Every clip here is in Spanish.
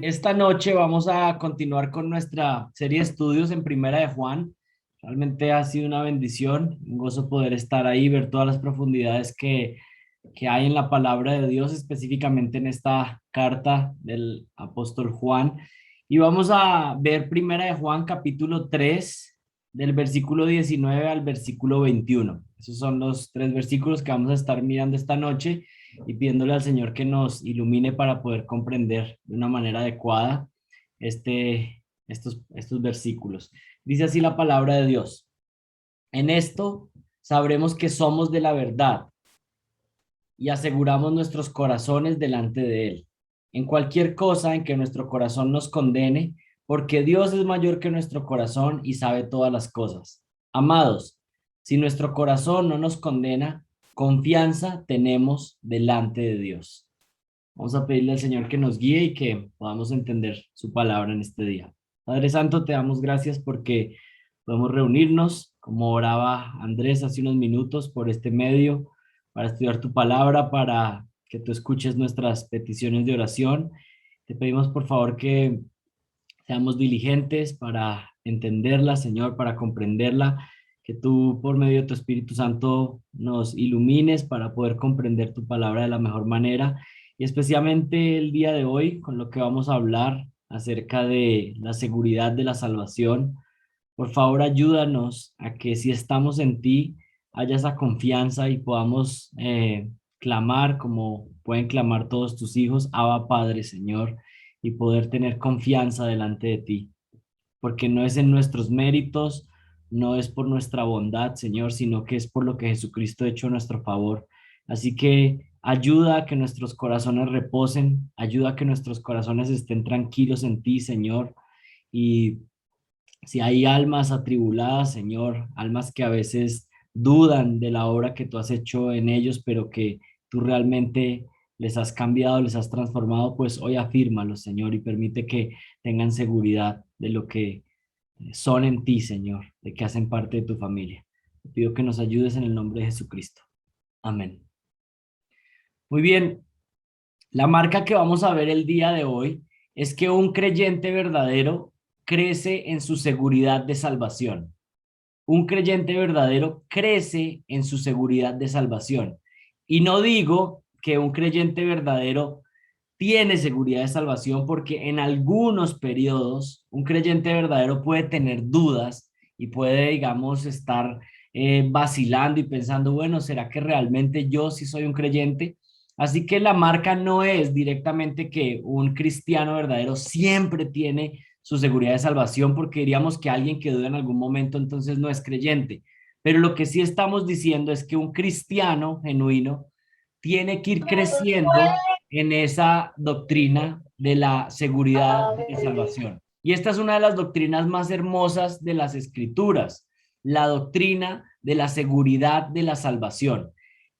Esta noche vamos a continuar con nuestra serie de estudios en Primera de Juan. Realmente ha sido una bendición, un gozo poder estar ahí, ver todas las profundidades que hay en la palabra de Dios, específicamente en esta carta del apóstol Juan. Y vamos a ver Primera de Juan capítulo 3 del versículo 19 al versículo 21. Esos son los tres versículos que vamos a estar mirando esta noche y pidiéndole al Señor que nos ilumine para poder comprender de una manera adecuada estos versículos. Dice así la palabra de Dios. En esto sabremos que somos de la verdad y aseguramos nuestros corazones delante de Él. En cualquier cosa en que nuestro corazón nos condene, porque Dios es mayor que nuestro corazón y sabe todas las cosas. Amados, si nuestro corazón no nos condena, confianza tenemos delante de Dios. Vamos a pedirle al Señor que nos guíe y que podamos entender su palabra en este día. Padre Santo, te damos gracias porque podemos reunirnos, como oraba Andrés hace unos minutos, por este medio, para estudiar tu palabra, para que tú escuches nuestras peticiones de oración. Te pedimos por favor que seamos diligentes para entenderla, Señor, para comprenderla, que tú por medio de tu Espíritu Santo nos ilumines para poder comprender tu palabra de la mejor manera y especialmente el día de hoy con lo que vamos a hablar acerca de la seguridad de la salvación. Por favor, ayúdanos a que si estamos en ti, haya esa confianza y podamos clamar como pueden clamar todos tus hijos, Abba Padre, Señor, y poder tener confianza delante de ti, porque no es en nuestros méritos, no es por nuestra bondad, Señor, sino que es por lo que Jesucristo ha hecho a nuestro favor. Así que ayuda a que nuestros corazones reposen, ayuda a que nuestros corazones estén tranquilos en ti, Señor, y si hay almas atribuladas, Señor, almas que a veces dudan de la obra que tú has hecho en ellos, pero que tú realmente les has cambiado, les has transformado, pues hoy afírmalos, Señor, y permite que tengan seguridad de lo que son en ti, Señor, de que hacen parte de tu familia. Te pido que nos ayudes en el nombre de Jesucristo. Amén. Muy bien, la marca que vamos a ver el día de hoy es que un creyente verdadero crece en su seguridad de salvación. Un creyente verdadero crece en su seguridad de salvación. Y no digo que un creyente verdadero tiene seguridad de salvación porque en algunos periodos un creyente verdadero puede tener dudas y puede, digamos, estar vacilando y pensando, bueno, ¿será que realmente yo sí soy un creyente? Así que la marca no es directamente que un cristiano verdadero siempre tiene su seguridad de salvación, porque diríamos que alguien que duda en algún momento entonces no es creyente. Pero lo que sí estamos diciendo es que un cristiano genuino tiene que ir creciendo en esa doctrina de la seguridad de salvación. Y esta es una de las doctrinas más hermosas de las escrituras, la doctrina de la seguridad de la salvación.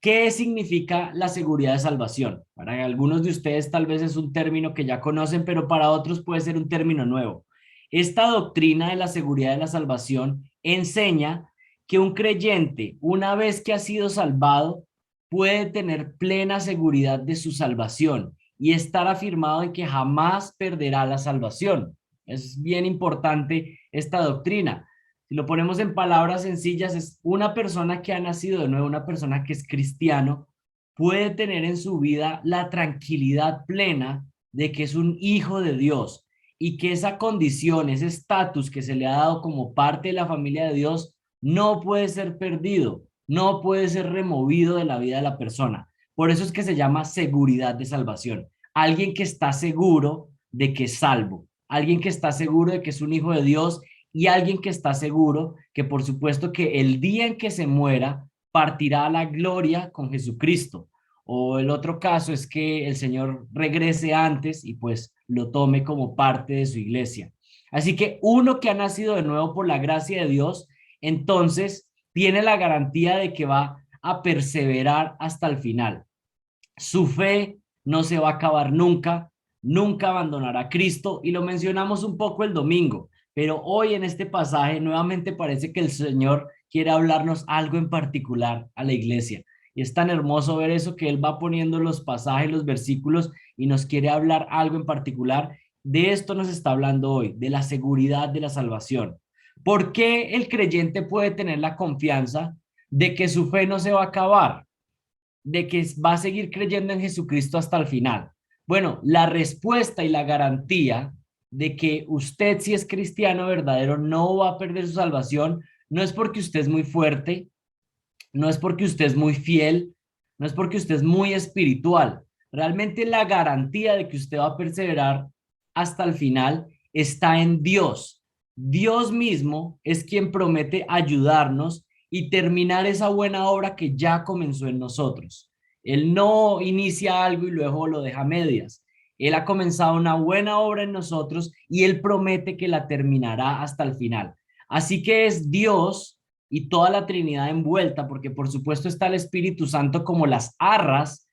¿Qué significa la seguridad de salvación? Para algunos de ustedes tal vez es un término que ya conocen, pero para otros puede ser un término nuevo. Esta doctrina de la seguridad de la salvación enseña que un creyente, una vez que ha sido salvado, puede tener plena seguridad de su salvación y estar afirmado en que jamás perderá la salvación. Es bien importante esta doctrina. Si lo ponemos en palabras sencillas, es una persona que ha nacido de nuevo, una persona que es cristiano, puede tener en su vida la tranquilidad plena de que es un hijo de Dios y que esa condición, ese estatus que se le ha dado como parte de la familia de Dios, no puede ser perdido, no puede ser removido de la vida de la persona. Por eso es que se llama seguridad de salvación. Alguien que está seguro de que es salvo, alguien que está seguro de que es un hijo de Dios y alguien que está seguro que por supuesto que el día en que se muera partirá a la gloria con Jesucristo. O el otro caso es que el Señor regrese antes y pues lo tome como parte de su iglesia. Así que uno que ha nacido de nuevo por la gracia de Dios, entonces tiene la garantía de que va a perseverar hasta el final. Su fe no se va a acabar nunca, nunca abandonará a Cristo y lo mencionamos un poco el domingo, pero hoy en este pasaje nuevamente parece que el Señor quiere hablarnos algo en particular a la iglesia. Y es tan hermoso ver eso que Él va poniendo los pasajes, los versículos y nos quiere hablar algo en particular. De esto nos está hablando hoy, de la seguridad de la salvación. ¿Por qué el creyente puede tener la confianza de que su fe no se va a acabar, de que va a seguir creyendo en Jesucristo hasta el final? Bueno, la respuesta y la garantía de que usted, si es cristiano verdadero, no va a perder su salvación, no es porque usted es muy fuerte, no es porque usted es muy fiel, no es porque usted es muy espiritual. Realmente la garantía de que usted va a perseverar hasta el final está en Dios. Dios mismo es quien promete ayudarnos y terminar esa buena obra que ya comenzó en nosotros. Él no inicia algo y luego lo deja a medias. Él ha comenzado una buena obra en nosotros y él promete que la terminará hasta el final. Así que es Dios y toda la Trinidad envuelta, porque por supuesto está el Espíritu Santo como las arras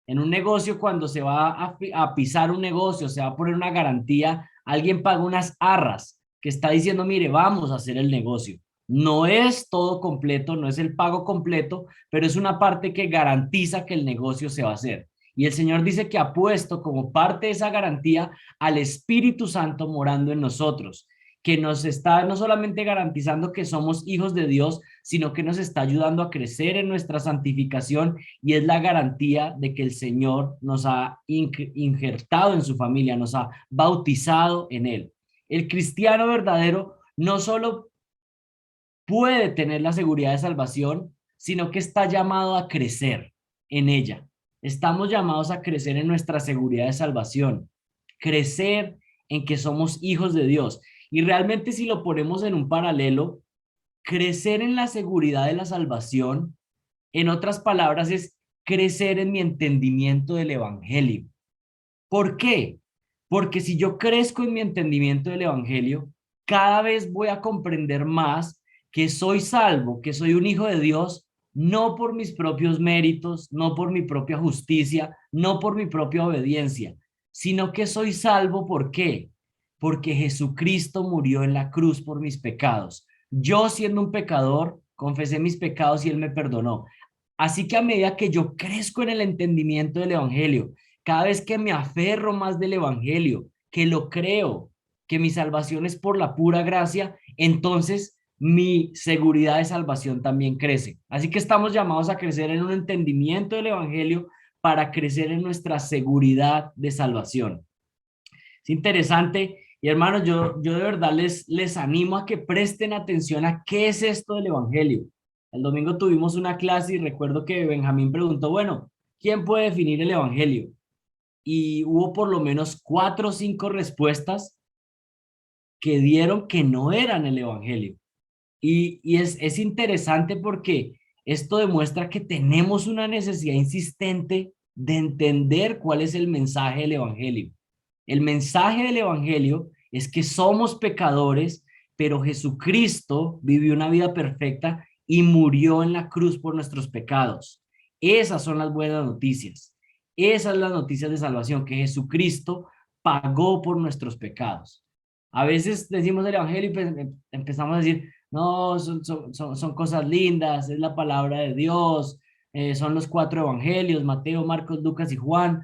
en un negocio. Cuando se va a pisar un negocio, se va a poner una garantía, alguien paga unas arras que está diciendo, mire, vamos a hacer el negocio. No es todo completo, no es el pago completo, pero es una parte que garantiza que el negocio se va a hacer. Y el Señor dice que ha puesto como parte de esa garantía al Espíritu Santo morando en nosotros, que nos está no solamente garantizando que somos hijos de Dios, sino que nos está ayudando a crecer en nuestra santificación, y es la garantía de que el Señor nos ha injertado en su familia, nos ha bautizado en Él. El cristiano verdadero no solo puede tener la seguridad de salvación, sino que está llamado a crecer en ella. Estamos llamados a crecer en nuestra seguridad de salvación, crecer en que somos hijos de Dios. Y realmente, si lo ponemos en un paralelo, crecer en la seguridad de la salvación, en otras palabras, es crecer en mi entendimiento del evangelio. ¿Por qué? Porque si yo crezco en mi entendimiento del evangelio, cada vez voy a comprender más que soy salvo, que soy un hijo de Dios, no por mis propios méritos, no por mi propia justicia, no por mi propia obediencia, sino que soy salvo. ¿Por qué? Porque Jesucristo murió en la cruz por mis pecados. Yo, siendo un pecador, confesé mis pecados y Él me perdonó. Así que a medida que yo crezco en el entendimiento del evangelio, cada vez que me aferro más del evangelio, que lo creo, que mi salvación es por la pura gracia, entonces mi seguridad de salvación también crece. Así que estamos llamados a crecer en un entendimiento del evangelio para crecer en nuestra seguridad de salvación. Es interesante. Y hermanos, yo de verdad les animo a que presten atención a qué es esto del evangelio. El domingo tuvimos una clase y recuerdo que Benjamín preguntó, bueno, ¿quién puede definir el evangelio? Y hubo por lo menos 4 o 5 respuestas que dieron que no eran el evangelio. Y es interesante porque esto demuestra que tenemos una necesidad insistente de entender cuál es el mensaje del evangelio. El mensaje del evangelio es que somos pecadores, pero Jesucristo vivió una vida perfecta y murió en la cruz por nuestros pecados. Esas son las buenas noticias. Esas son las noticias de salvación, que Jesucristo pagó por nuestros pecados. A veces decimos el evangelio y empezamos a decir, no, son cosas lindas, es la palabra de Dios, son los 4 evangelios, Mateo, Marcos, Lucas y Juan.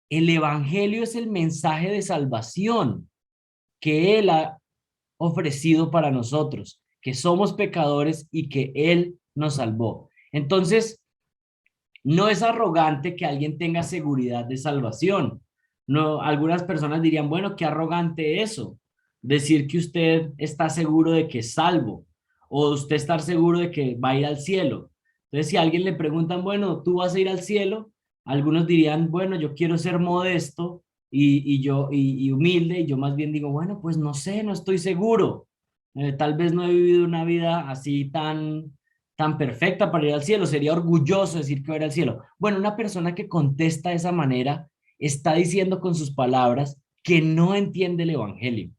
El evangelio es el mensaje de salvación que Él ha ofrecido para nosotros, que somos pecadores y que Él nos salvó. Entonces, no es arrogante que alguien tenga seguridad de salvación. No, algunas personas dirían, bueno, qué arrogante eso, decir que usted está seguro de que es salvo o usted estar seguro de que va a ir al cielo. Entonces, si a alguien le preguntan, bueno, ¿tú vas a ir al cielo? Algunos dirían, bueno, yo quiero ser modesto y humilde, y yo más bien digo, bueno, pues no sé, no estoy seguro. Tal vez no he vivido una vida así tan perfecta para ir al cielo. Sería orgulloso decir que va a ir al cielo. Bueno, una persona que contesta de esa manera está diciendo con sus palabras que no entiende el evangelio.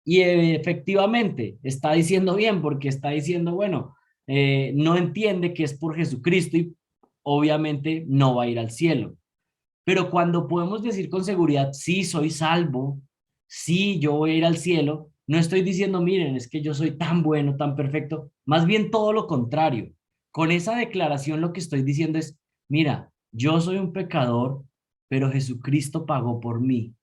Y efectivamente está diciendo bien, porque está diciendo, bueno, no entiende que es por Jesucristo y obviamente no va a ir al cielo. Pero cuando podemos decir con seguridad, sí, soy salvo, sí, yo voy a ir al cielo, no estoy diciendo, miren, es que yo soy tan bueno, tan perfecto, más bien todo lo contrario. Con esa declaración lo que estoy diciendo es, mira, yo soy un pecador, pero Jesucristo pagó por mí.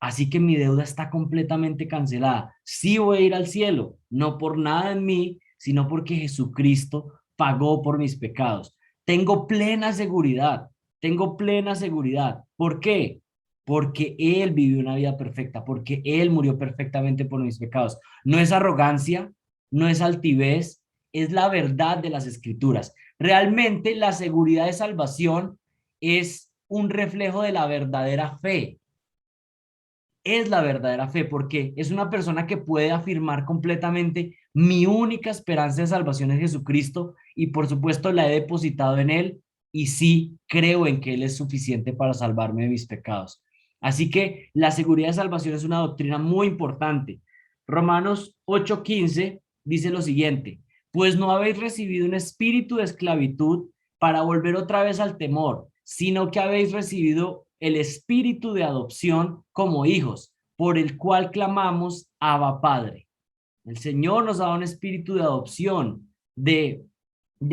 Así que mi deuda está completamente cancelada. Sí voy a ir al cielo, no por nada en mí, sino porque Jesucristo pagó por mis pecados. Tengo plena seguridad, tengo plena seguridad. ¿Por qué? Porque Él vivió una vida perfecta, porque Él murió perfectamente por mis pecados. No es arrogancia, no es altivez, es la verdad de las Escrituras. Realmente la seguridad de salvación es un reflejo de la verdadera fe, es la verdadera fe, porque es una persona que puede afirmar completamente: mi única esperanza de salvación es Jesucristo y por supuesto la he depositado en Él y sí creo en que Él es suficiente para salvarme de mis pecados. Así que la seguridad de salvación es una doctrina muy importante. Romanos 8:15 dice lo siguiente: pues no habéis recibido un espíritu de esclavitud para volver otra vez al temor, sino que habéis recibido el espíritu de adopción como hijos, por el cual clamamos: Abba, Padre. El Señor nos ha dado un espíritu de adopción, de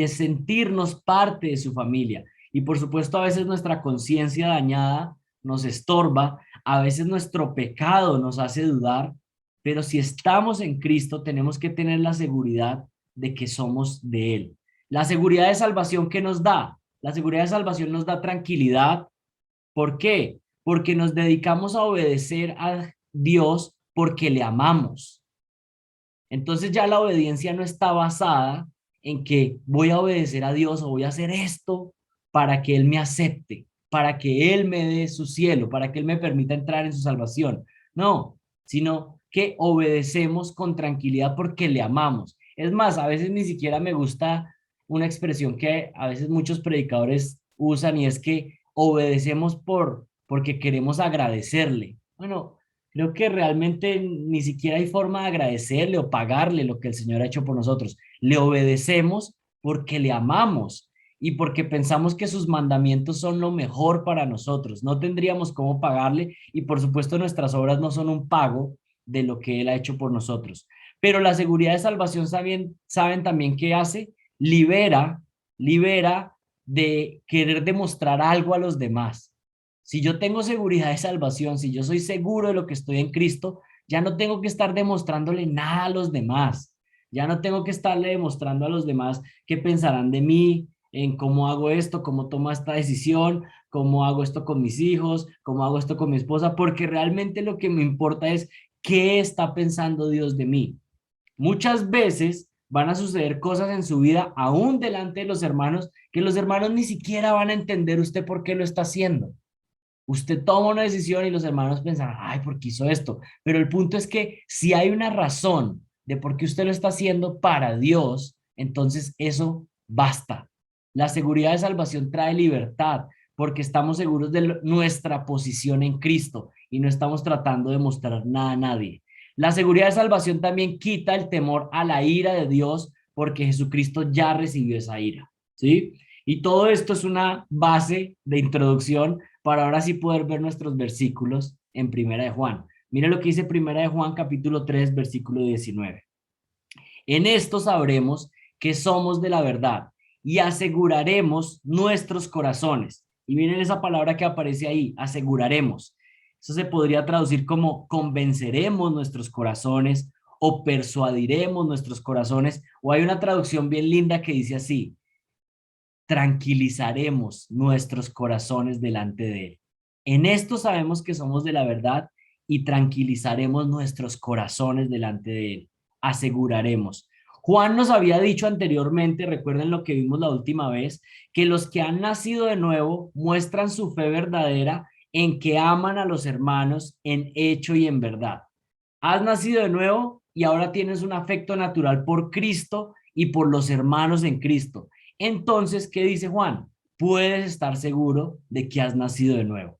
sentirnos parte de su familia. Y por supuesto, a veces nuestra conciencia dañada nos estorba, a veces nuestro pecado nos hace dudar, pero si estamos en Cristo, tenemos que tener la seguridad de que somos de Él. La seguridad de salvación que nos da, la seguridad de salvación nos da tranquilidad. ¿Por qué? Porque nos dedicamos a obedecer a Dios porque le amamos. Entonces ya la obediencia no está basada en que voy a obedecer a Dios o voy a hacer esto para que Él me acepte, para que Él me dé su cielo, para que Él me permita entrar en su salvación. No, sino que obedecemos con tranquilidad porque le amamos. Es más, a veces ni siquiera me gusta una expresión que a veces muchos predicadores usan y es que obedecemos porque queremos agradecerle. Bueno, creo que realmente ni siquiera hay forma de agradecerle o pagarle lo que el Señor ha hecho por nosotros. Le obedecemos porque le amamos y porque pensamos que sus mandamientos son lo mejor para nosotros. No tendríamos cómo pagarle y por supuesto nuestras obras no son un pago de lo que Él ha hecho por nosotros. Pero la seguridad de salvación saben también qué hace: libera, libera de querer demostrar algo a los demás. Si yo tengo seguridad de salvación, si yo soy seguro de lo que estoy en Cristo, ya no tengo que estar demostrándole nada a los demás. Ya no tengo que estarle demostrando a los demás qué pensarán de mí, en cómo hago esto, cómo tomo esta decisión, cómo hago esto con mis hijos, cómo hago esto con mi esposa, porque realmente lo que me importa es qué está pensando Dios de mí. Muchas veces van a suceder cosas en su vida, aún delante de los hermanos, que los hermanos ni siquiera van a entender usted por qué lo está haciendo. Usted toma una decisión y los hermanos piensan: ay, ¿por qué hizo esto? Pero el punto es que si hay una razón de por qué usted lo está haciendo para Dios, entonces eso basta. La seguridad de salvación trae libertad porque estamos seguros de nuestra posición en Cristo y no estamos tratando de mostrar nada a nadie. La seguridad de salvación también quita el temor a la ira de Dios porque Jesucristo ya recibió esa ira, ¿sí? Y todo esto es una base de introducción para ahora sí poder ver nuestros versículos en Primera de Juan. Mire lo que dice Primera de Juan capítulo 3 versículo 19. En esto sabremos que somos de la verdad y aseguraremos nuestros corazones. Y miren esa palabra que aparece ahí: aseguraremos. Eso se podría traducir como convenceremos nuestros corazones o persuadiremos nuestros corazones. O hay una traducción bien linda que dice así: tranquilizaremos nuestros corazones delante de Él. En esto sabemos que somos de la verdad y tranquilizaremos nuestros corazones delante de Él. Aseguraremos. Juan nos había dicho anteriormente, recuerden lo que vimos la última vez, que los que han nacido de nuevo muestran su fe verdadera en que aman a los hermanos en hecho y en verdad. Has nacido de nuevo y ahora tienes un afecto natural por Cristo y por los hermanos en Cristo. Entonces, ¿qué dice Juan? Puedes estar seguro de que has nacido de nuevo.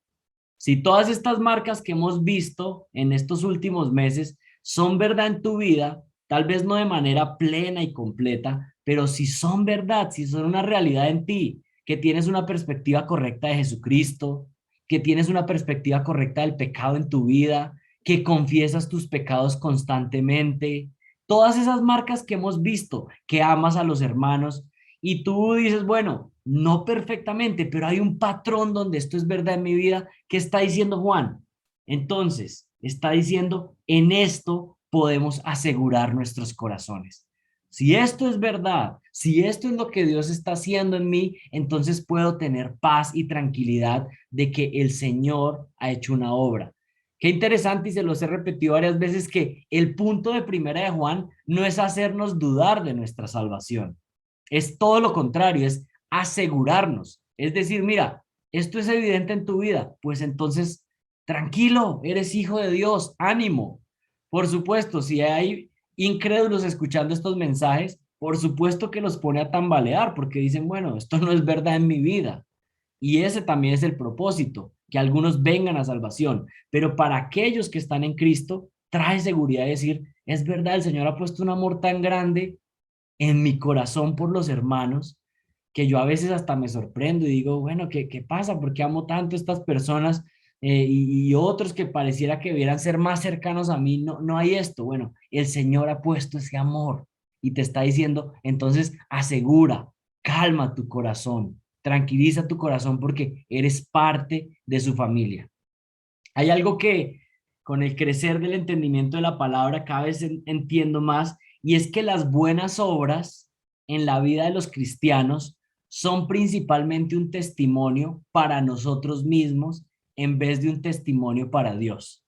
Si todas estas marcas que hemos visto en estos últimos meses son verdad en tu vida, tal vez no de manera plena y completa, pero si son verdad, si son una realidad en ti, que tienes una perspectiva correcta de Jesucristo, que tienes una perspectiva correcta del pecado en tu vida, que confiesas tus pecados constantemente, todas esas marcas que hemos visto, que amas a los hermanos, y tú dices: bueno, no perfectamente, pero hay un patrón donde esto es verdad en mi vida. ¿Qué está diciendo Juan? Entonces, está diciendo, en esto podemos asegurar nuestros corazones. Si esto es verdad, si esto es lo que Dios está haciendo en mí, entonces puedo tener paz y tranquilidad de que el Señor ha hecho una obra. Qué interesante, y se los he repetido varias veces, que el punto de Primera de Juan no es hacernos dudar de nuestra salvación. Es todo lo contrario, es asegurarnos. Es decir, mira, esto es evidente en tu vida, pues entonces tranquilo, eres hijo de Dios, ánimo. Por supuesto, si hay incrédulos escuchando estos mensajes, por supuesto que los pone a tambalear porque dicen, bueno, esto no es verdad en mi vida. Y ese también es el propósito, que algunos vengan a salvación. Pero para aquellos que están en Cristo, trae seguridad de decir, es verdad, el Señor ha puesto un amor tan grande en mi corazón por los hermanos, que yo a veces hasta me sorprendo y digo, bueno, ¿qué pasa? ¿Por qué amo tanto a estas personas? Y otros que pareciera que debieran ser más cercanos a mí, no, no hay esto. Bueno, el Señor ha puesto ese amor y te está diciendo, entonces asegura, calma tu corazón, tranquiliza tu corazón porque eres parte de su familia. Hay algo que con el crecer del entendimiento de la palabra cada vez entiendo más, y es que las buenas obras en la vida de los cristianos son principalmente un testimonio para nosotros mismos en vez de un testimonio para Dios.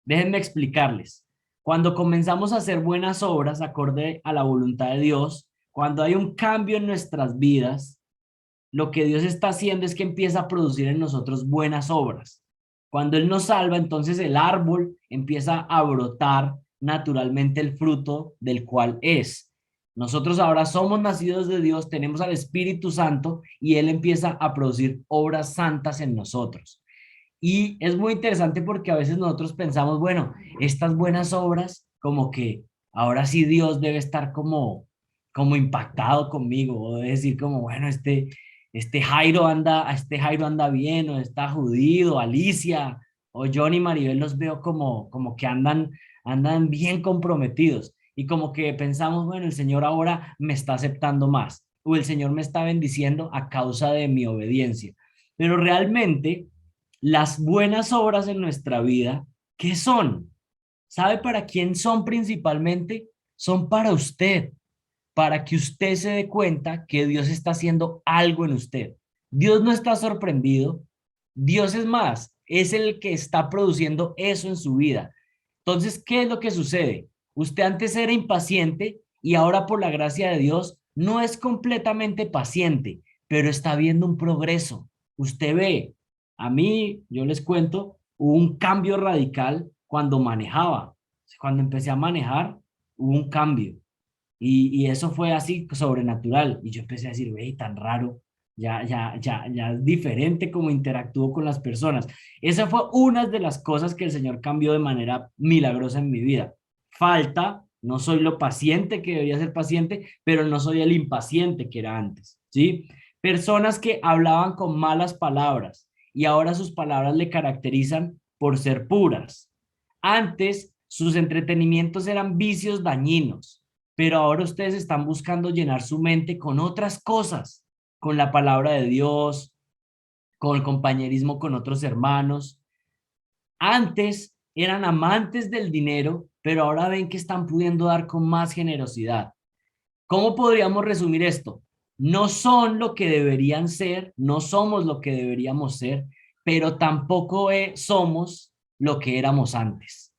Déjenme explicarles. Cuando comenzamos a hacer buenas obras acorde a la voluntad de Dios, cuando hay un cambio en nuestras vidas, lo que Dios está haciendo es que empieza a producir en nosotros buenas obras. Cuando Él nos salva, entonces el árbol empieza a brotar naturalmente el fruto del cual es. Nosotros ahora somos nacidos de Dios, tenemos al Espíritu Santo y Él empieza a producir obras santas en nosotros. Y es muy interesante porque a veces nosotros pensamos, bueno, estas buenas obras, como que ahora sí Dios debe estar como impactado conmigo, o debe decir como, bueno, este Jairo anda bien, o está Judío, Alicia, o Johnny y Maribel los veo como que andan bien comprometidos. Y como que pensamos, bueno, el Señor ahora me está aceptando más, o el Señor me está bendiciendo a causa de mi obediencia. Pero realmente las buenas obras en nuestra vida, ¿qué son? ¿Sabe para quién son principalmente? Son para usted, para que usted se dé cuenta que Dios está haciendo algo en usted. Dios no está sorprendido, Dios es más, es el que está produciendo eso en su vida. Entonces, ¿qué es lo que sucede? Usted antes era impaciente y ahora por la gracia de Dios no es completamente paciente, pero está viendo un progreso. Usted ve, a mí, yo les cuento, hubo un cambio radical cuando manejaba. Cuando empecé a manejar, hubo un cambio. Y eso fue así sobrenatural. Y yo empecé a decir, güey, tan raro, ya es diferente como interactúo con las personas. Esa fue una de las cosas que el Señor cambió de manera milagrosa en mi vida. Falta, no soy lo paciente que debería ser paciente, pero no soy el impaciente que era antes, ¿sí? Personas que hablaban con malas palabras y ahora sus palabras le caracterizan por ser puras. Antes, sus entretenimientos eran vicios dañinos, pero ahora ustedes están buscando llenar su mente con otras cosas, con la palabra de Dios, con el compañerismo con otros hermanos. Antes eran amantes del dinero, pero ahora ven que están pudiendo dar con más generosidad. ¿Cómo podríamos resumir esto? No son lo que deberían ser, no somos lo que deberíamos ser, pero tampoco somos lo que éramos antes.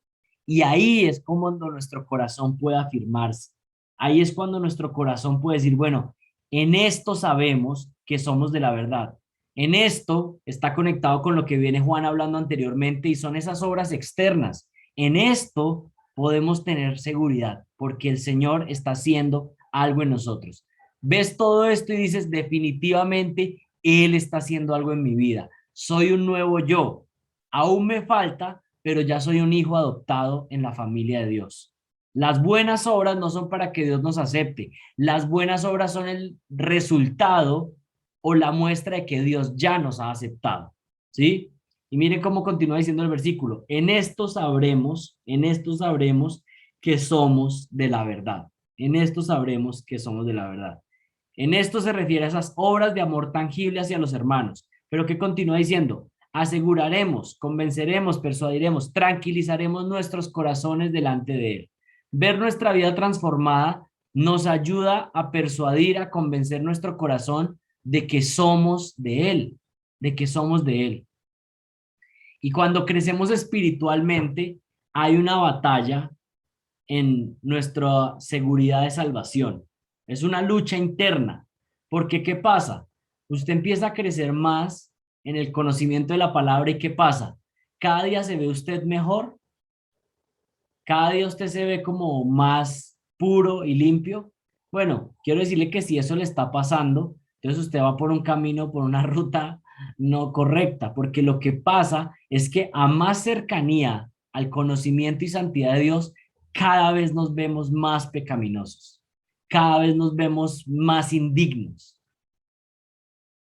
Y ahí es como cuando nuestro corazón puede afirmarse. Ahí es cuando nuestro corazón puede decir, bueno, en esto sabemos que somos de la verdad. En esto está conectado con lo que viene Juan hablando anteriormente y son esas obras externas. En esto podemos tener seguridad porque el Señor está haciendo algo en nosotros. Ves todo esto y dices, definitivamente, Él está haciendo algo en mi vida. Soy un nuevo yo. Aún me falta, pero ya soy un hijo adoptado en la familia de Dios. Las buenas obras no son para que Dios nos acepte. Las buenas obras son el resultado o la muestra de que Dios ya nos ha aceptado. ¿Sí? Y miren cómo continúa diciendo el versículo. En esto sabremos que somos de la verdad. En esto sabremos que somos de la verdad. En esto se refiere a esas obras de amor tangible hacia los hermanos. Pero ¿qué continúa diciendo? Aseguraremos, convenceremos, persuadiremos, tranquilizaremos nuestros corazones delante de Él. Ver nuestra vida transformada nos ayuda a persuadir, a convencer nuestro corazón de que somos de Él, de que somos de Él. Y cuando crecemos espiritualmente, hay una batalla en nuestra seguridad de salvación. Es una lucha interna, porque ¿qué pasa? Usted empieza a crecer más en el conocimiento de la palabra y ¿qué pasa? Cada día se ve usted mejor, cada día usted se ve como más puro y limpio. Bueno, quiero decirle que si eso le está pasando, entonces usted va por un camino, por una ruta no correcta, porque lo que pasa es que a más cercanía al conocimiento y santidad de Dios, cada vez nos vemos más pecaminosos, cada vez nos vemos más indignos.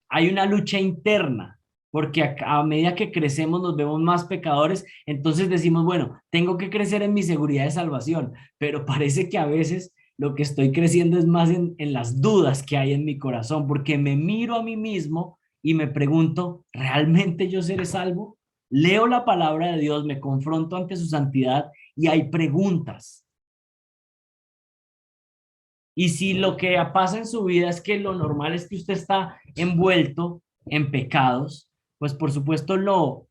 Hay una lucha interna, porque a medida que crecemos nos vemos más pecadores, entonces decimos, bueno, tengo que crecer en mi seguridad de salvación, pero parece que a veces lo que estoy creciendo es más en las dudas que hay en mi corazón, porque me miro a mí mismo y me pregunto, ¿realmente yo seré salvo? Leo la palabra de Dios, me confronto ante su santidad y hay preguntas. Y si lo que pasa en su vida es que lo normal es que usted está envuelto en pecados, pues por supuesto lo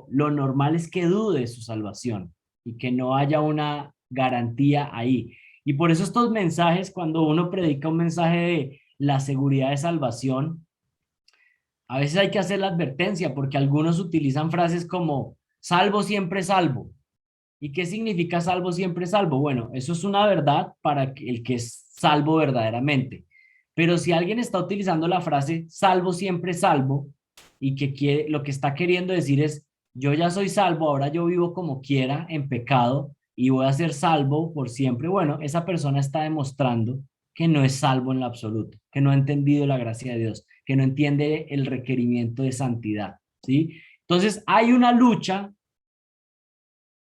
normal es que dude de su salvación y que no haya una garantía ahí. Y por eso estos mensajes, cuando uno predica un mensaje de la seguridad de salvación, a veces hay que hacer la advertencia porque algunos utilizan frases como salvo siempre salvo. ¿Y qué significa salvo siempre salvo? Bueno, eso es una verdad para el que es salvo verdaderamente. Pero si alguien está utilizando la frase salvo siempre salvo y que quiere, lo que está queriendo decir es yo ya soy salvo, ahora yo vivo como quiera en pecado y voy a ser salvo por siempre. Bueno, esa persona está demostrando que no es salvo en lo absoluto, que no ha entendido la gracia de Dios, que no entiende el requerimiento de santidad, ¿sí? Entonces hay una lucha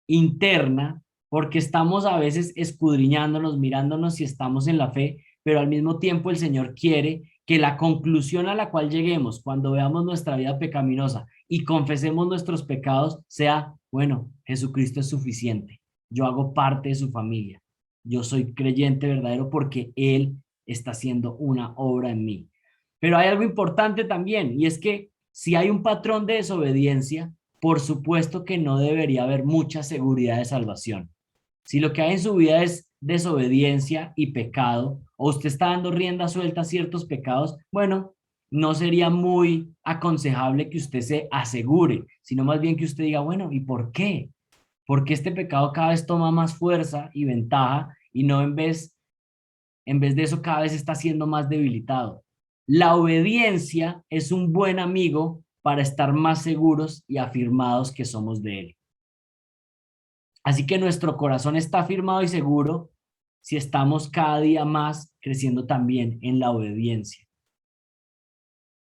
interna, porque estamos a veces escudriñándonos, mirándonos si estamos en la fe, pero al mismo tiempo el Señor quiere que la conclusión a la cual lleguemos cuando veamos nuestra vida pecaminosa y confesemos nuestros pecados sea, bueno, Jesucristo es suficiente, yo hago parte de su familia, yo soy creyente verdadero porque Él está haciendo una obra en mí. Pero hay algo importante también, y es que si hay un patrón de desobediencia, por supuesto que no debería haber mucha seguridad de salvación. Si lo que hay en su vida es desobediencia y pecado, o usted está dando rienda suelta a ciertos pecados, bueno, no sería muy aconsejable que usted se asegure, sino más bien que usted diga, bueno, ¿y por qué? Porque este pecado cada vez toma más fuerza y ventaja y no en vez de eso cada vez está siendo más debilitado. La obediencia es un buen amigo para estar más seguros y afirmados que somos de Él. Así que nuestro corazón está afirmado y seguro si estamos cada día más creciendo también en la obediencia.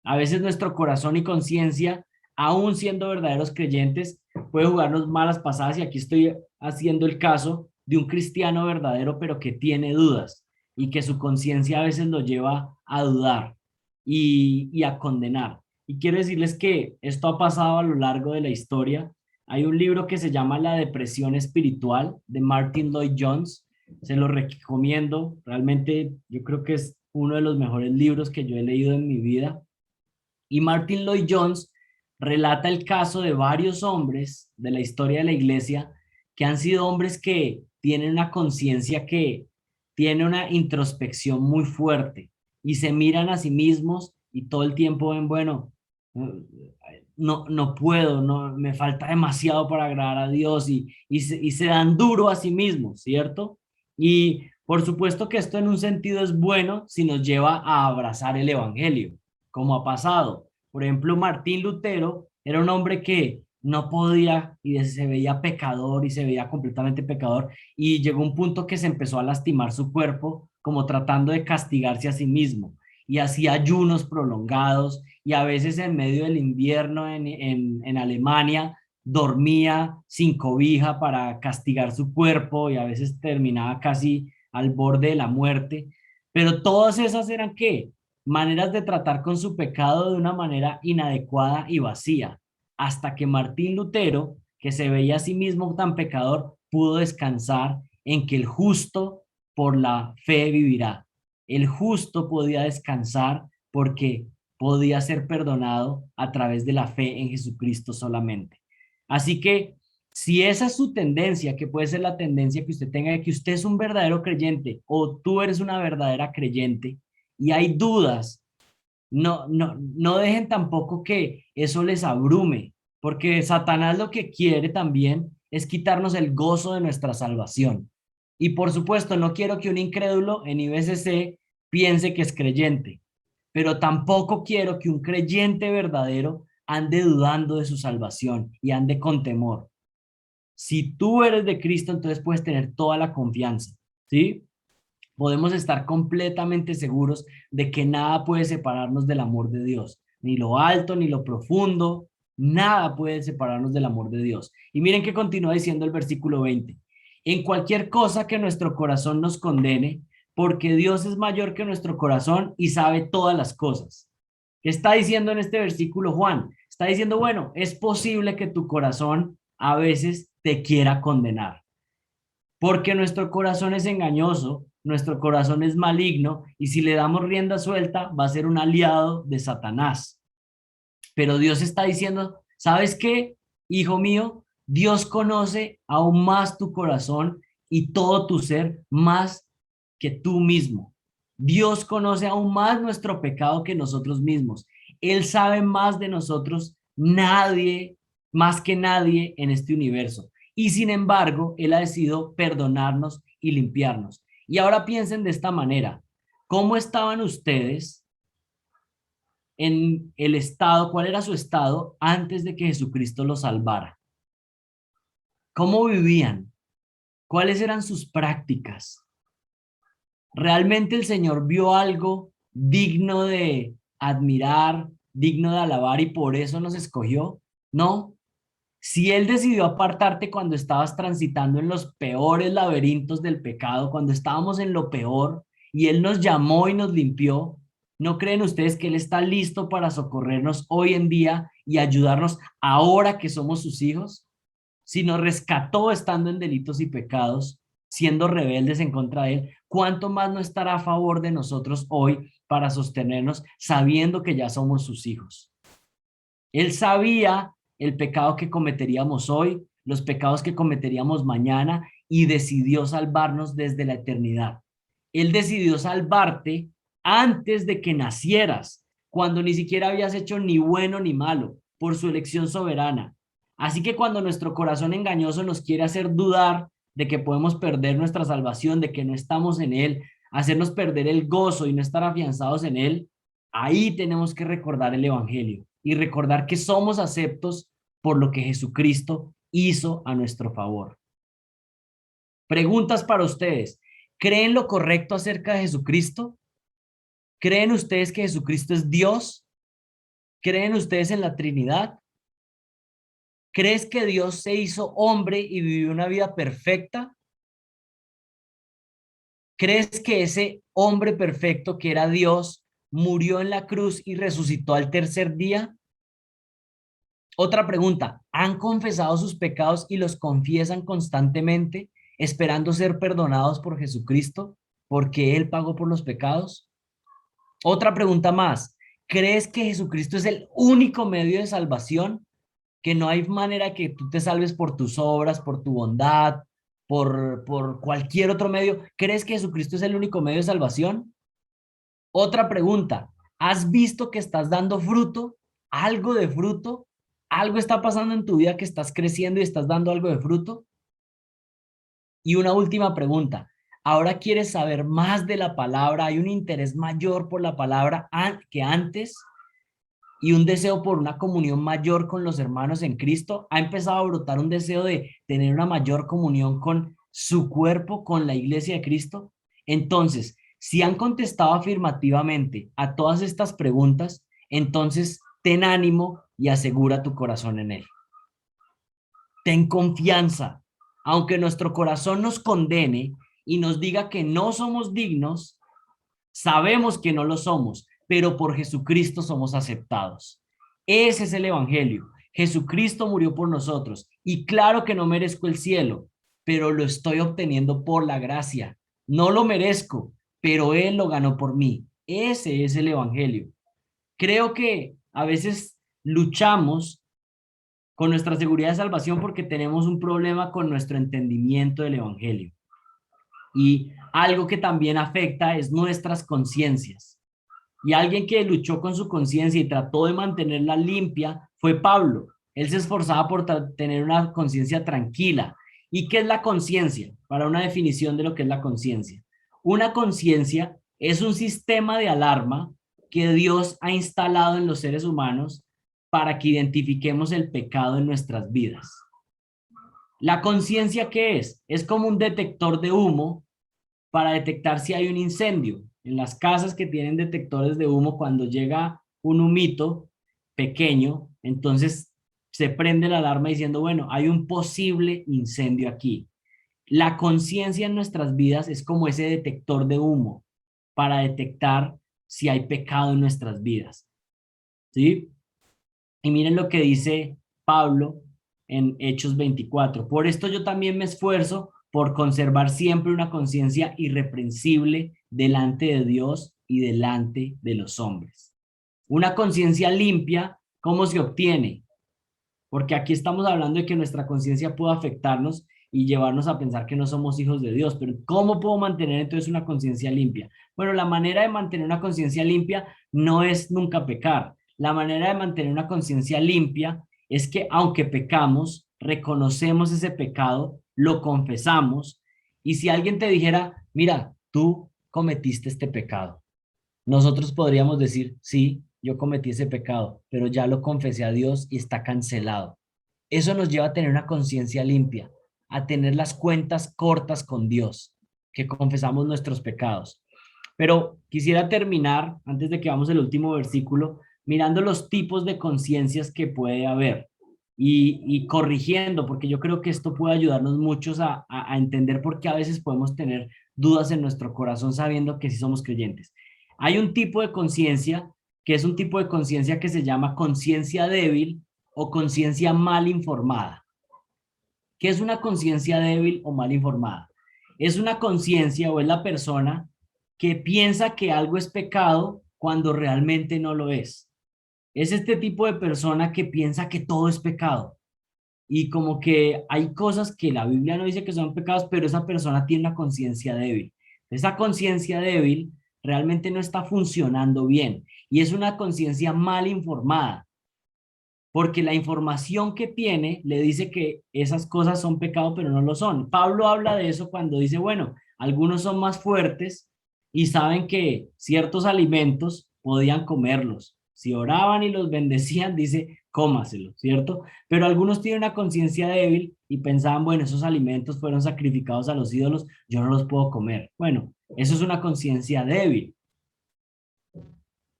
A veces nuestro corazón y conciencia, aún siendo verdaderos creyentes, puede jugarnos malas pasadas y aquí estoy haciendo el caso de un cristiano verdadero pero que tiene dudas y que su conciencia a veces lo lleva a dudar y a condenar. Y quiero decirles que esto ha pasado a lo largo de la historia. Hay un libro que se llama La depresión espiritual de Martin Lloyd Jones. Se lo recomiendo. Realmente yo creo que es uno de los mejores libros que yo he leído en mi vida. Y Martin Lloyd Jones relata el caso de varios hombres de la historia de la iglesia que han sido hombres que tienen una conciencia que tiene una introspección muy fuerte y se miran a sí mismos y todo el tiempo ven, bueno, no puedo, no, me falta demasiado para agradar a Dios y se dan duro a sí mismos, ¿cierto? Y por supuesto que esto en un sentido es bueno si nos lleva a abrazar el evangelio, como ha pasado. Por ejemplo, Martín Lutero era un hombre que no podía y se veía pecador y se veía completamente pecador y llegó un punto que se empezó a lastimar su cuerpo como tratando de castigarse a sí mismo y hacía ayunos prolongados y a veces en medio del invierno en Alemania dormía sin cobija para castigar su cuerpo y a veces terminaba casi al borde de la muerte. Pero todas esas eran ¿qué? Maneras de tratar con su pecado de una manera inadecuada y vacía. hasta que Martín Lutero, que se veía a sí mismo tan pecador, pudo descansar en que el justo por la fe vivirá. El justo podía descansar porque podía ser perdonado a través de la fe en Jesucristo solamente. Así que si esa es su tendencia, que puede ser la tendencia que usted tenga de que usted es un verdadero creyente o tú eres una verdadera creyente y hay dudas, no dejen tampoco que eso les abrume, porque Satanás lo que quiere también es quitarnos el gozo de nuestra salvación. Y por supuesto, no quiero que un incrédulo en IBCC piense que es creyente, pero tampoco quiero que un creyente verdadero ande dudando de su salvación y ande con temor. Si tú eres de Cristo, entonces puedes tener toda la confianza, ¿sí? Podemos estar completamente seguros de que nada puede separarnos del amor de Dios, ni lo alto, ni lo profundo, nada puede separarnos del amor de Dios. Y miren que continúa diciendo el versículo 20. En cualquier cosa que nuestro corazón nos condene, porque Dios es mayor que nuestro corazón y sabe todas las cosas. ¿Qué está diciendo en este versículo Juan? Está diciendo, bueno, es posible que tu corazón a veces te quiera condenar, porque nuestro corazón es engañoso, nuestro corazón es maligno, y si le damos rienda suelta, va a ser un aliado de Satanás. Pero Dios está diciendo, ¿sabes qué, hijo mío? Dios conoce aún más tu corazón y todo tu ser más que tú mismo. Dios conoce aún más nuestro pecado que nosotros mismos. Él sabe más de nosotros, nadie, más que nadie en este universo. Y sin embargo, Él ha decidido perdonarnos y limpiarnos. Y ahora piensen de esta manera, ¿cómo estaban ustedes en el estado, cuál era su estado antes de que Jesucristo los salvara? ¿Cómo vivían? ¿Cuáles eran sus prácticas? ¿Realmente el Señor vio algo digno de admirar, digno de alabar y por eso nos escogió? No. Si Él decidió apartarte cuando estabas transitando en los peores laberintos del pecado, cuando estábamos en lo peor, y Él nos llamó y nos limpió, ¿no creen ustedes que Él está listo para socorrernos hoy en día y ayudarnos ahora que somos sus hijos? Si nos rescató estando en delitos y pecados, siendo rebeldes en contra de Él, ¿cuánto más no estará a favor de nosotros hoy para sostenernos sabiendo que ya somos sus hijos? Él sabía el pecado que cometeríamos hoy, los pecados que cometeríamos mañana y decidió salvarnos desde la eternidad. Él decidió salvarte antes de que nacieras, cuando ni siquiera habías hecho ni bueno ni malo, por su elección soberana. Así que cuando nuestro corazón engañoso nos quiere hacer dudar de que podemos perder nuestra salvación, de que no estamos en Él, hacernos perder el gozo y no estar afianzados en Él, ahí tenemos que recordar el Evangelio y recordar que somos aceptos por lo que Jesucristo hizo a nuestro favor. Preguntas para ustedes. ¿Creen lo correcto acerca de Jesucristo? ¿Creen ustedes que Jesucristo es Dios? ¿Creen ustedes en la Trinidad? ¿Crees que Dios se hizo hombre y vivió una vida perfecta? ¿Crees que ese hombre perfecto que era Dios murió en la cruz y resucitó al tercer día? Otra pregunta, ¿han confesado sus pecados y los confiesan constantemente, esperando ser perdonados por Jesucristo, porque Él pagó por los pecados? Otra pregunta más, ¿crees que Jesucristo es el único medio de salvación? Que no hay manera que tú te salves por tus obras, por tu bondad, por cualquier otro medio. ¿Crees que Jesucristo es el único medio de salvación? Otra pregunta, ¿has visto que estás dando fruto? ¿Algo de fruto? ¿Algo está pasando en tu vida que estás creciendo y estás dando algo de fruto? Y una última pregunta, ¿ahora quieres saber más de la palabra? ¿Hay un interés mayor por la palabra que antes? ¿Y un deseo por una comunión mayor con los hermanos en Cristo? ¿Ha empezado a brotar un deseo de tener una mayor comunión con su cuerpo, con la iglesia de Cristo? Entonces, si han contestado afirmativamente a todas estas preguntas, entonces ten ánimo y asegura tu corazón en Él. Ten confianza, aunque nuestro corazón nos condene y nos diga que no somos dignos, sabemos que no lo somos, pero por Jesucristo somos aceptados. Ese es el evangelio, Jesucristo murió por nosotros y claro que no merezco el cielo, pero lo estoy obteniendo por la gracia. No lo merezco, pero Él lo ganó por mí. Ese es el evangelio. Creo que a veces luchamos con nuestra seguridad de salvación porque tenemos un problema con nuestro entendimiento del evangelio. Y algo que también afecta es nuestras conciencias. Y alguien que luchó con su conciencia y trató de mantenerla limpia fue Pablo. Él se esforzaba por tener una conciencia tranquila. ¿Y qué es la conciencia? Para una definición de lo que es la conciencia. Una conciencia es un sistema de alarma que Dios ha instalado en los seres humanos para que identifiquemos el pecado en nuestras vidas. ¿La conciencia qué es? Es como un detector de humo para detectar si hay un incendio. En las casas que tienen detectores de humo, cuando llega un humito pequeño, entonces se prende la alarma diciendo, bueno, hay un posible incendio aquí. La conciencia en nuestras vidas es como ese detector de humo para detectar si hay pecado en nuestras vidas. ¿Sí? Y miren lo que dice Pablo en Hechos 24. Por esto yo también me esfuerzo por conservar siempre una conciencia irreprensible delante de Dios y delante de los hombres. Una conciencia limpia, ¿cómo se obtiene? Porque aquí estamos hablando de que nuestra conciencia puede afectarnos y llevarnos a pensar que no somos hijos de Dios. Pero ¿cómo puedo mantener entonces una conciencia limpia? Bueno, la manera de mantener una conciencia limpia no es nunca pecar. La manera de mantener una conciencia limpia es que aunque pecamos, reconocemos ese pecado, lo confesamos, y si alguien te dijera, mira, tú cometiste este pecado, nosotros podríamos decir, sí, yo cometí ese pecado, pero ya lo confesé a Dios y está cancelado. Eso nos lleva a tener una conciencia limpia, a tener las cuentas cortas con Dios, que confesamos nuestros pecados. Pero quisiera terminar, antes de que vamos al último versículo, mirando los tipos de conciencias que puede haber y corrigiendo, porque yo creo que esto puede ayudarnos muchos a entender por qué a veces podemos tener dudas en nuestro corazón sabiendo que sí somos creyentes. Hay un tipo de conciencia que es un tipo de conciencia que se llama conciencia débil o conciencia mal informada. ¿Qué es una conciencia débil o mal informada? Es una conciencia o es la persona que piensa que algo es pecado cuando realmente no lo es. Es este tipo de persona que piensa que todo es pecado y como que hay cosas que la Biblia no dice que son pecados, pero esa persona tiene una conciencia débil. Esa conciencia débil realmente no está funcionando bien y es una conciencia mal informada porque la información que tiene le dice que esas cosas son pecado, pero no lo son. Pablo habla de eso cuando dice, bueno, algunos son más fuertes y saben que ciertos alimentos podían comerlos. Si oraban y los bendecían, dice, cómaselo, ¿cierto? Pero algunos tienen una conciencia débil y pensaban, bueno, esos alimentos fueron sacrificados a los ídolos, yo no los puedo comer. Bueno, eso es una conciencia débil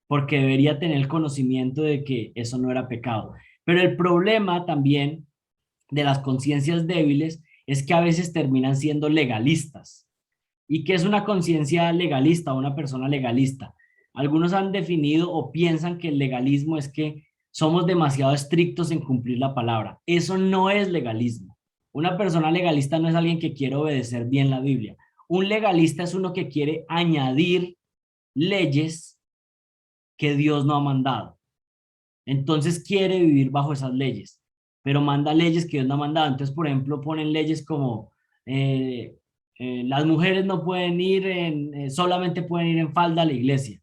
porque debería tener el conocimiento de que eso no era pecado. Pero el problema también de las conciencias débiles es que a veces terminan siendo legalistas. ¿Y qué es una conciencia legalista o una persona legalista? Algunos han definido o piensan que el legalismo es que somos demasiado estrictos en cumplir la palabra. Eso no es legalismo. Una persona legalista no es alguien que quiere obedecer bien la Biblia. Un legalista es uno que quiere añadir leyes que Dios no ha mandado. Entonces quiere vivir bajo esas leyes, pero manda leyes que Dios no ha mandado. Entonces, por ejemplo, ponen leyes como las mujeres no pueden ir solamente pueden ir en falda a la iglesia.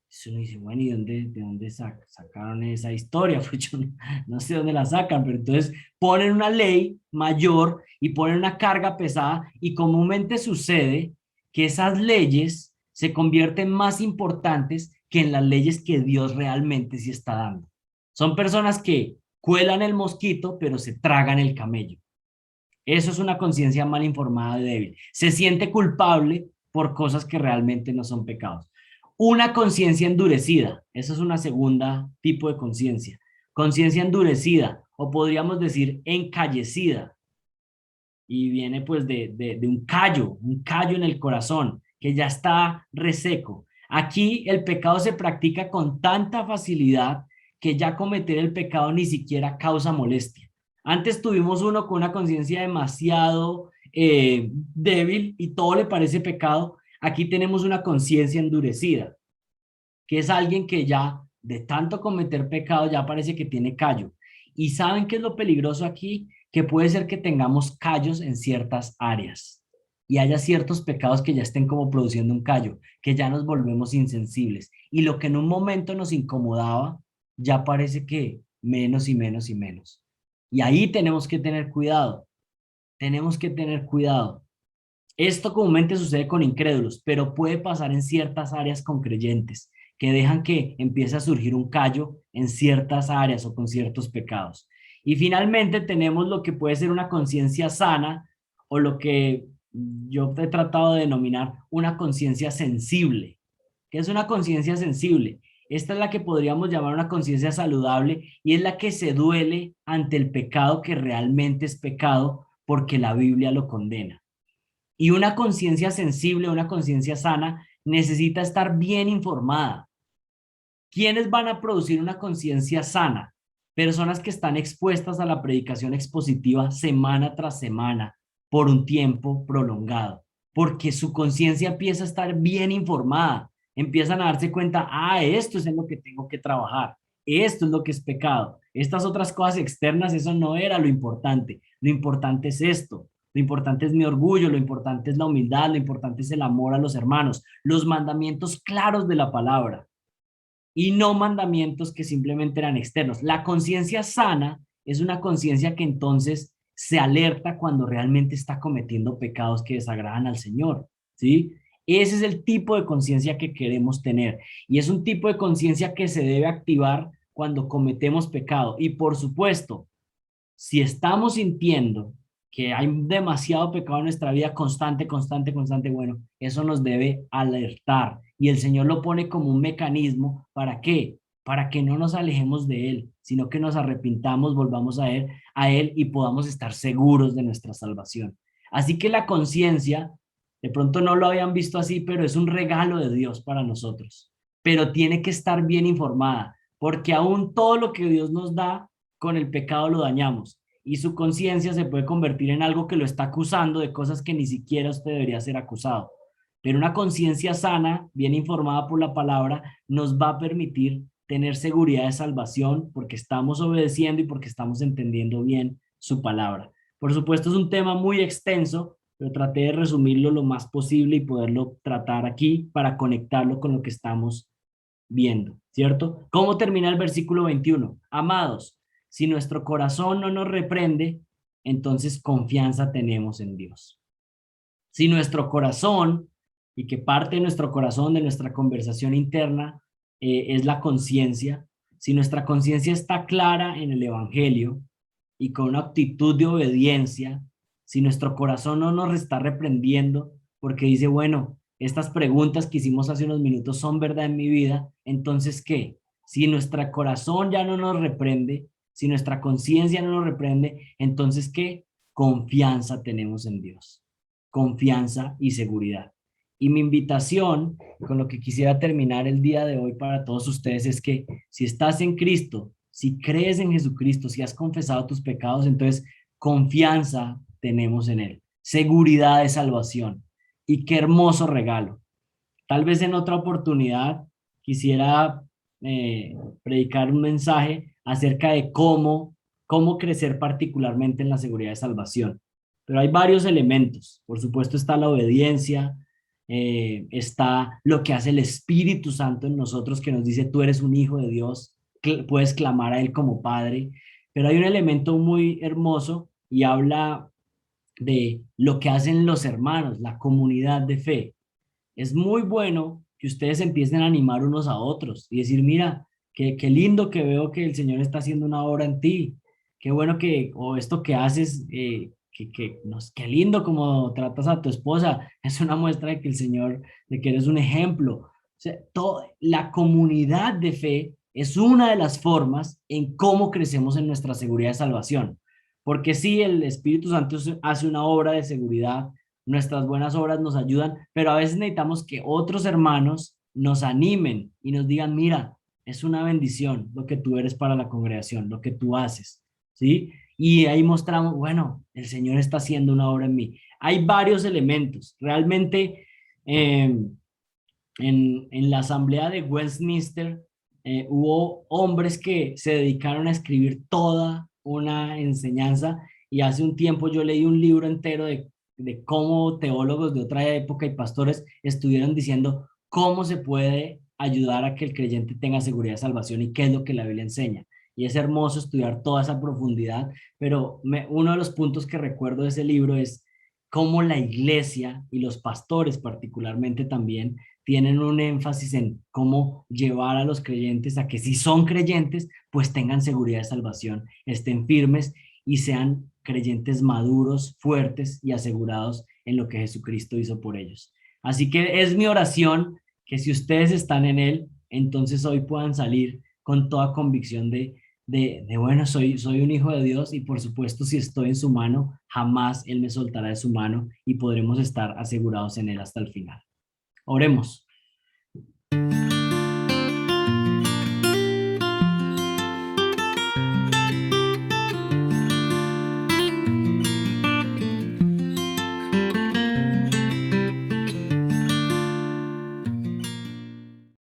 Eso uno dice, bueno, ¿y de dónde sacaron esa historia? Pues yo no sé dónde la sacan, pero entonces ponen una ley mayor y ponen una carga pesada y comúnmente sucede que esas leyes se convierten más importantes que en las leyes que Dios realmente sí está dando. Son personas que cuelan el mosquito, pero se tragan el camello. Eso es una conciencia mal informada y débil. Se siente culpable por cosas que realmente no son pecados. Una conciencia endurecida, eso es una segunda tipo de conciencia. Conciencia endurecida, o podríamos decir encallecida, y viene pues de un callo en el corazón, que ya está reseco. Aquí el pecado se practica con tanta facilidad que ya cometer el pecado ni siquiera causa molestia. Antes tuvimos uno con una conciencia demasiado débil y todo le parece pecado. Aquí tenemos una conciencia endurecida, que es alguien que ya de tanto cometer pecado ya parece que tiene callo. ¿Y saben qué es lo peligroso aquí? Que puede ser que tengamos callos en ciertas áreas y haya ciertos pecados que ya estén como produciendo un callo, que ya nos volvemos insensibles. Y lo que en un momento nos incomodaba, ya parece que menos y menos y menos. Y ahí tenemos que tener cuidado, tenemos que tener cuidado. Esto comúnmente sucede con incrédulos, pero puede pasar en ciertas áreas con creyentes, que dejan que empiece a surgir un callo en ciertas áreas o con ciertos pecados. Y finalmente tenemos lo que puede ser una conciencia sana o lo que yo he tratado de denominar una conciencia sensible. ¿Qué es una conciencia sensible? Esta es la que podríamos llamar una conciencia saludable y es la que se duele ante el pecado que realmente es pecado porque la Biblia lo condena. Y una conciencia sensible, una conciencia sana, necesita estar bien informada. ¿Quiénes van a producir una conciencia sana? Personas que están expuestas a la predicación expositiva semana tras semana por un tiempo prolongado, porque su conciencia empieza a estar bien informada, empiezan a darse cuenta, esto es en lo que tengo que trabajar, esto es lo que es pecado, estas otras cosas externas, eso no era lo importante es esto. Lo importante es mi orgullo, lo importante es la humildad, lo importante es el amor a los hermanos, los mandamientos claros de la palabra y no mandamientos que simplemente eran externos. La conciencia sana es una conciencia que entonces se alerta cuando realmente está cometiendo pecados que desagradan al Señor, ¿sí? Ese es el tipo de conciencia que queremos tener y es un tipo de conciencia que se debe activar cuando cometemos pecado. Y por supuesto, si estamos sintiendo que hay demasiado pecado en nuestra vida constante, constante, constante, bueno, eso nos debe alertar. Y el Señor lo pone como un mecanismo. ¿Para qué? Para que no nos alejemos de Él, sino que nos arrepintamos, volvamos a Él y podamos estar seguros de nuestra salvación. Así que la conciencia, de pronto no lo habían visto así, pero es un regalo de Dios para nosotros. Pero tiene que estar bien informada, porque aún todo lo que Dios nos da, con el pecado lo dañamos y su conciencia se puede convertir en algo que lo está acusando de cosas que ni siquiera usted debería ser acusado. Pero una conciencia sana, bien informada por la palabra, nos va a permitir tener seguridad de salvación porque estamos obedeciendo y porque estamos entendiendo bien su palabra. Por supuesto, es un tema muy extenso, pero traté de resumirlo lo más posible y poderlo tratar aquí para conectarlo con lo que estamos viendo, ¿cierto? ¿Cómo termina el versículo 21? Amados, si nuestro corazón no nos reprende, entonces confianza tenemos en Dios. Si nuestro corazón, y que parte de nuestro corazón, de nuestra conversación interna, es la conciencia, si nuestra conciencia está clara en el Evangelio y con una actitud de obediencia, si nuestro corazón no nos está reprendiendo porque dice, bueno, estas preguntas que hicimos hace unos minutos son verdad en mi vida, entonces ¿qué? Si nuestro corazón ya no nos reprende, si nuestra conciencia no nos reprende, entonces ¿qué? Confianza tenemos en Dios, confianza y seguridad. Y mi invitación, con lo que quisiera terminar el día de hoy para todos ustedes, es que si estás en Cristo, si crees en Jesucristo, si has confesado tus pecados, entonces confianza tenemos en Él, seguridad de salvación. Y qué hermoso regalo. Tal vez en otra oportunidad quisiera predicar un mensaje acerca de cómo crecer particularmente en la seguridad de salvación. Pero hay varios elementos. Por supuesto está la obediencia, está lo que hace el Espíritu Santo en nosotros que nos dice tú eres un hijo de Dios, puedes clamar a Él como Padre. Pero hay un elemento muy hermoso y habla de lo que hacen los hermanos, la comunidad de fe. Es muy bueno que ustedes empiecen a animar unos a otros y decir, mira, qué lindo que veo que el Señor está haciendo una obra en ti, qué bueno que, o esto que haces, qué lindo como tratas a tu esposa, es una muestra de que el Señor, de que eres un ejemplo. O sea, la comunidad de fe es una de las formas en cómo crecemos en nuestra seguridad de salvación. Porque sí, el Espíritu Santo hace una obra de seguridad, nuestras buenas obras nos ayudan, pero a veces necesitamos que otros hermanos nos animen y nos digan, mira, Es una bendición lo que tú eres para la congregación, lo que tú haces, ¿sí? Y ahí mostramos, bueno, el Señor está haciendo una obra en mí. Hay varios elementos. Realmente, eh, en la asamblea de Westminster hubo hombres que se dedicaron a escribir toda una enseñanza y hace un tiempo yo leí un libro entero de cómo teólogos de otra época y pastores estuvieron diciendo cómo se puede ayudar a que el creyente tenga seguridad de salvación y qué es lo que la Biblia enseña. Y es hermoso estudiar toda esa profundidad, pero uno de los puntos que recuerdo de ese libro es cómo la iglesia y los pastores particularmente también tienen un énfasis en cómo llevar a los creyentes a que si son creyentes, pues tengan seguridad de salvación, estén firmes y sean creyentes maduros, fuertes y asegurados en lo que Jesucristo hizo por ellos. Así que es mi oración que si ustedes están en Él, entonces hoy puedan salir con toda convicción bueno, soy un hijo de Dios y por supuesto si estoy en su mano, jamás Él me soltará de su mano y podremos estar asegurados en Él hasta el final. Oremos.